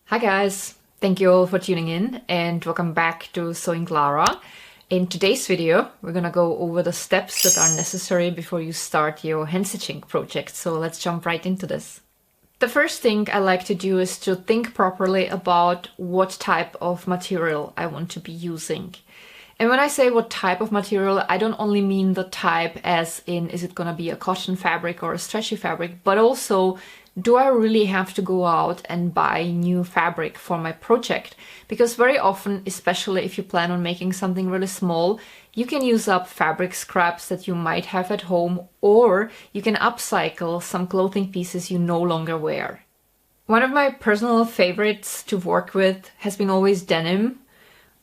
Hi guys, thank you all for tuning in and welcome back to Sewing Clara. In today's video, we're gonna go over the steps that are necessary before you start your hand stitching project. So let's jump right into this. The first thing I like to do is to think properly about what type of material I want to be using. And when I say what type of material, I don't only mean the type as in is it gonna be a cotton fabric or a stretchy fabric, but also do I really have to go out and buy new fabric for my project? Because very often, especially if you plan on making something really small, you can use up fabric scraps that you might have at home, or you can upcycle some clothing pieces you no longer wear. One of my personal favorites to work with has been always denim.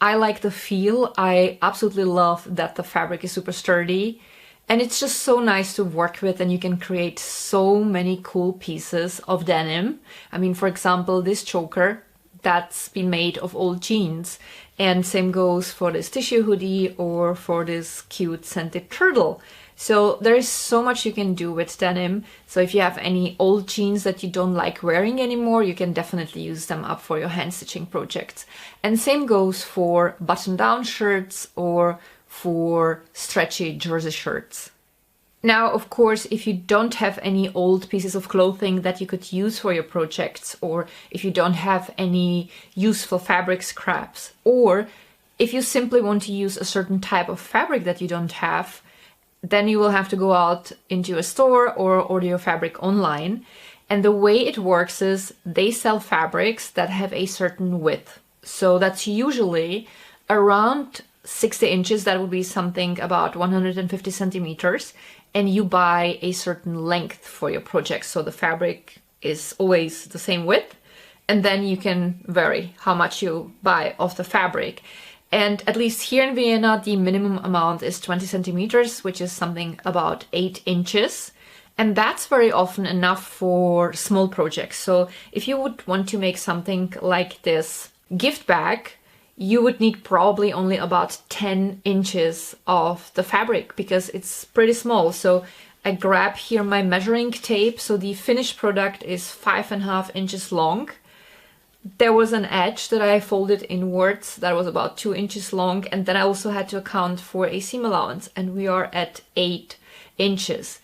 I like the feel. I absolutely love that the fabric is super sturdy. And it's just so nice to work with, and you can create so many cool pieces of denim. I mean, for example, this choker that's been made of old jeans. And same goes for this tissue hoodie or for this cute scented turtle. So there is so much you can do with denim. So if you have any old jeans that you don't like wearing anymore, you can definitely use them up for your hand stitching projects. And same goes for button-down shirts or for stretchy jersey shirts. Now, of course, if you don't have any old pieces of clothing that you could use for your projects, or if you don't have any useful fabric scraps, or if you simply want to use a certain type of fabric that you don't have, then you will have to go out into a store or order your fabric online. And the way it works is they sell fabrics that have a certain width. So that's usually around 60 inches, that would be something about 150 centimeters, and you buy a certain length for your project. So the fabric is always the same width, and then you can vary how much you buy of the fabric. And at least here in Vienna, the minimum amount is 20 centimeters, which is something about 8 inches. And that's very often enough for small projects. So if you would want to make something like this gift bag, you would need probably only about 10 inches of the fabric because it's pretty small. So I grab here my measuring tape. So the finished product is 5.5 inches long. There was an edge that I folded inwards that was about 2 inches long. And then I also had to account for a seam allowance, and we are at 8 inches.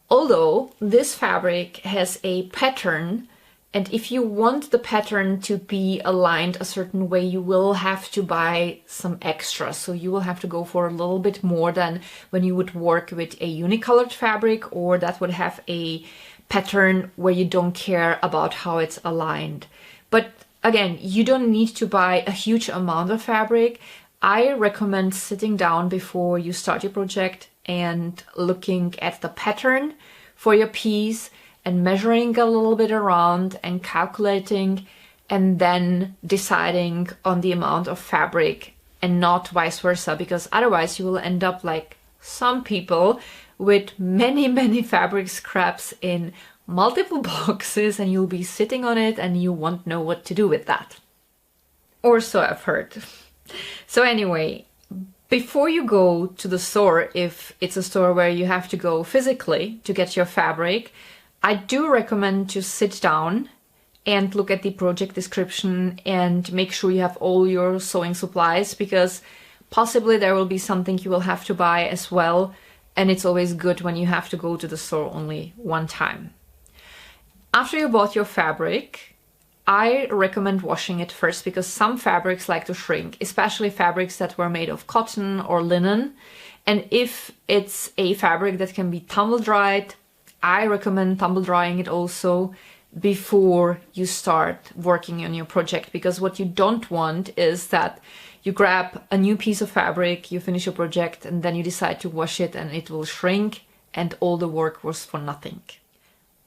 Although this fabric has a pattern, and if you want the pattern to be aligned a certain way, you will have to buy some extra. So you will have to go for a little bit more than when you would work with a unicolored fabric, or that would have a pattern where you don't care about how it's aligned. But again, you don't need to buy a huge amount of fabric. I recommend sitting down before you start your project and looking at the pattern for your piece and measuring a little bit around and calculating, and then deciding on the amount of fabric and not vice versa, because otherwise you will end up like some people with many fabric scraps in multiple boxes, and you'll be sitting on it and you won't know what to do with that. Or so I've heard. So anyway, before you go to the store, if it's a store where you have to go physically to get your fabric, I do recommend to sit down and look at the project description and make sure you have all your sewing supplies, because possibly there will be something you will have to buy as well, and it's always good when you have to go to the store only one time. After you bought your fabric, I recommend washing it first, because some fabrics like to shrink, especially fabrics that were made of cotton or linen. And if it's a fabric that can be tumble dried, I recommend tumble drying it also before you start working on your project, because what you don't want is that you grab a new piece of fabric, you finish your project, and then you decide to wash it and it will shrink and all the work was for nothing.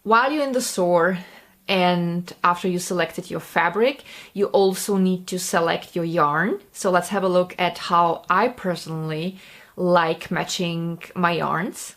While you're in the store and after you selected your fabric, you also need to select your yarn. So let's have a look at how I personally like matching my yarns.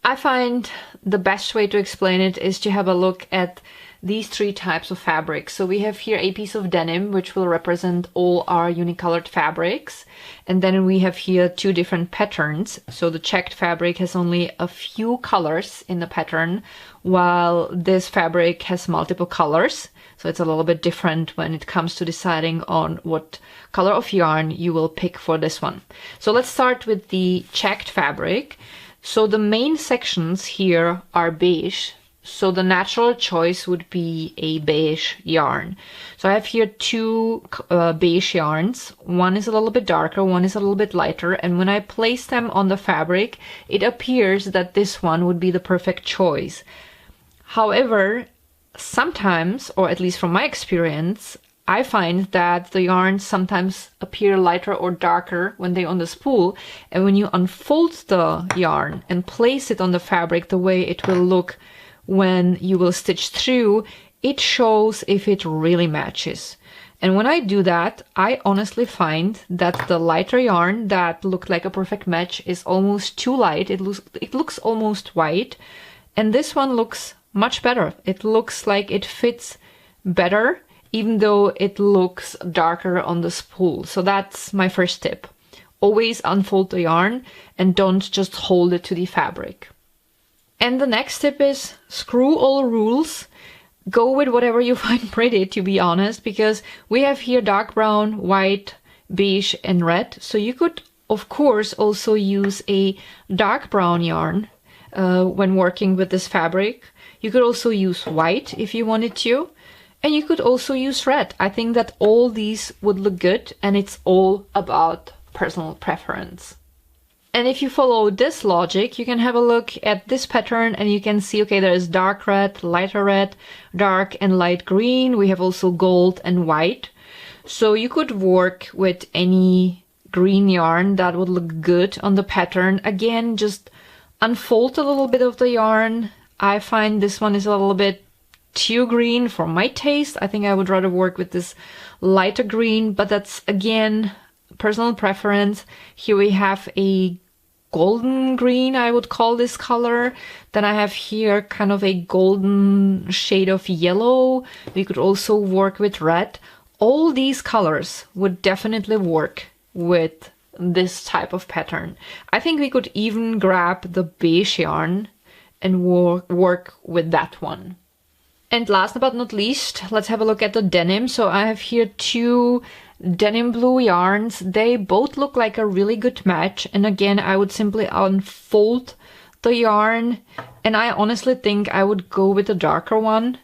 I find the best way to explain it is to have a look at these three types of fabric. So we have here a piece of denim, which will represent all our unicolored fabrics. And then we have here two different patterns. So the checked fabric has only a few colors in the pattern, while this fabric has multiple colors. So it's a little bit different when it comes to deciding on what color of yarn you will pick for this one. So let's start with the checked fabric. So the main sections here are beige. So the natural choice would be a beige yarn. So I have here two beige yarns. One is a little bit darker, one is a little bit lighter. And when I place them on the fabric, it appears that this one would be the perfect choice. However, sometimes, or at least from my experience, I find that the yarns sometimes appear lighter or darker when they're on the spool. And when you unfold the yarn and place it on the fabric the way it will look when you will stitch through, it shows if it really matches. And when I do that, I honestly find that the lighter yarn that looked like a perfect match is almost too light. It looks almost white. And this one looks much better. It looks like it fits better, even though it looks darker on the spool. So that's my first tip. Always unfold the yarn and don't just hold it to the fabric. And the next tip is screw all rules. Go with whatever you find pretty, to be honest, because we have here dark brown, white, beige, and red. So you could, of course, also use a dark brown yarn when working with this fabric. You could also use white if you wanted to. And you could also use red. I think that all these would look good, and it's all about personal preference. And if you follow this logic, you can have a look at this pattern and you can see, okay, there is dark red, lighter red, dark and light green. We have also gold and white. So you could work with any green yarn that would look good on the pattern. Again, just unfold a little bit of the yarn. I find this one is a little bit too green for my taste. I think I would rather work with this lighter green, but that's again personal preference. Here we have a golden green, I would call this color. Then I have here kind of a golden shade of yellow. We could also work with red. All these colors would definitely work with this type of pattern. I think we could even grab the beige yarn and work with that one. And last but not least, let's have a look at the denim. So I have here two denim blue yarns. They both look like a really good match. And again, I would simply unfold the yarn. And I honestly think I would go with the darker one.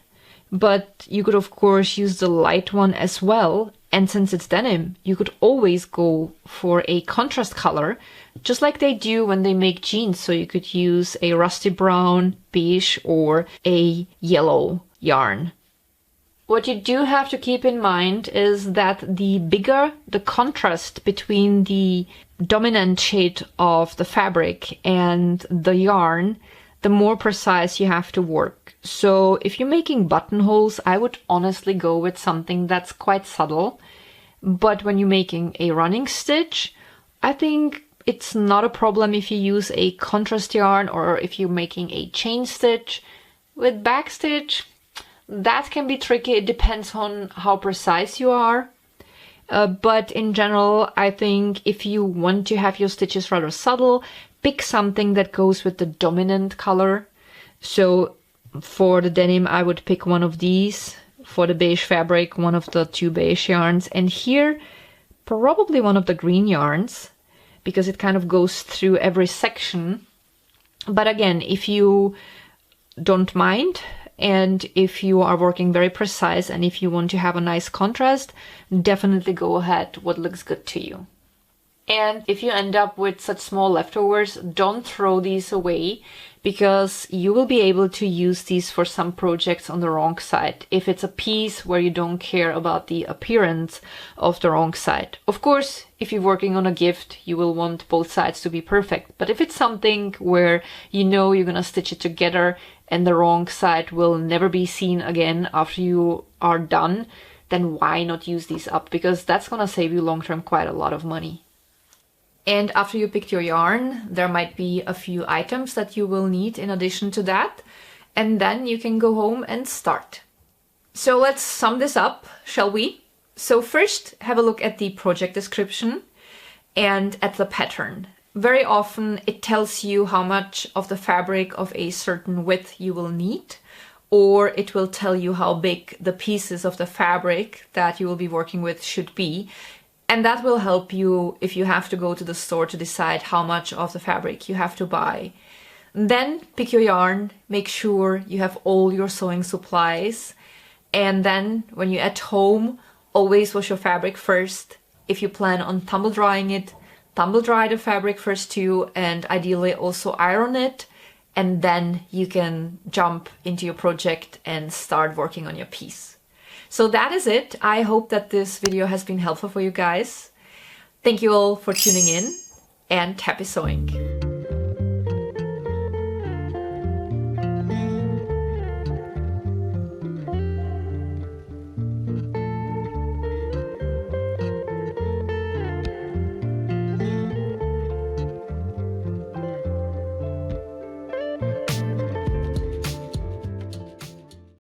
But you could, of course, use the light one as well. And since it's denim, you could always go for a contrast color, just like they do when they make jeans. So you could use a rusty brown, beige, or a yellow yarn. What you do have to keep in mind is that the bigger the contrast between the dominant shade of the fabric and the yarn, the more precise you have to work. So if you're making buttonholes, I would honestly go with something that's quite subtle. But when you're making a running stitch, I think it's not a problem if you use a contrast yarn, or if you're making a chain stitch. With backstitch, that can be tricky. It depends on how precise you are. But in general, I think if you want to have your stitches rather subtle, pick something that goes with the dominant color. So for the denim, I would pick one of these. For the beige fabric, one of the two beige yarns. And here, probably one of the green yarns, because it kind of goes through every section. But again, if you don't mind, and if you are working very precise, and if you want to have a nice contrast, definitely go ahead what looks good to you. And if you end up with such small leftovers, don't throw these away, because you will be able to use these for some projects on the wrong side. If it's a piece where you don't care about the appearance of the wrong side. Of course, if you're working on a gift, you will want both sides to be perfect. But if it's something where you know you're gonna stitch it together and the wrong side will never be seen again after you are done, then why not use these up? Because that's gonna save you long-term quite a lot of money. And after you picked your yarn, there might be a few items that you will need in addition to that. And then you can go home and start. So let's sum this up, shall we? So first, have a look at the project description and at the pattern. Very often it tells you how much of the fabric of a certain width you will need. or it will tell you how big the pieces of the fabric that you will be working with should be. And that will help you if you have to go to the store to decide how much of the fabric you have to buy. Then pick your yarn, make sure you have all your sewing supplies, and then when you're at home, always wash your fabric first. If you plan on tumble drying it, tumble dry the fabric first too, and ideally also iron it, and then you can jump into your project and start working on your piece. So that is it. I hope that this video has been helpful for you guys. Thank you all for tuning in, and happy sewing!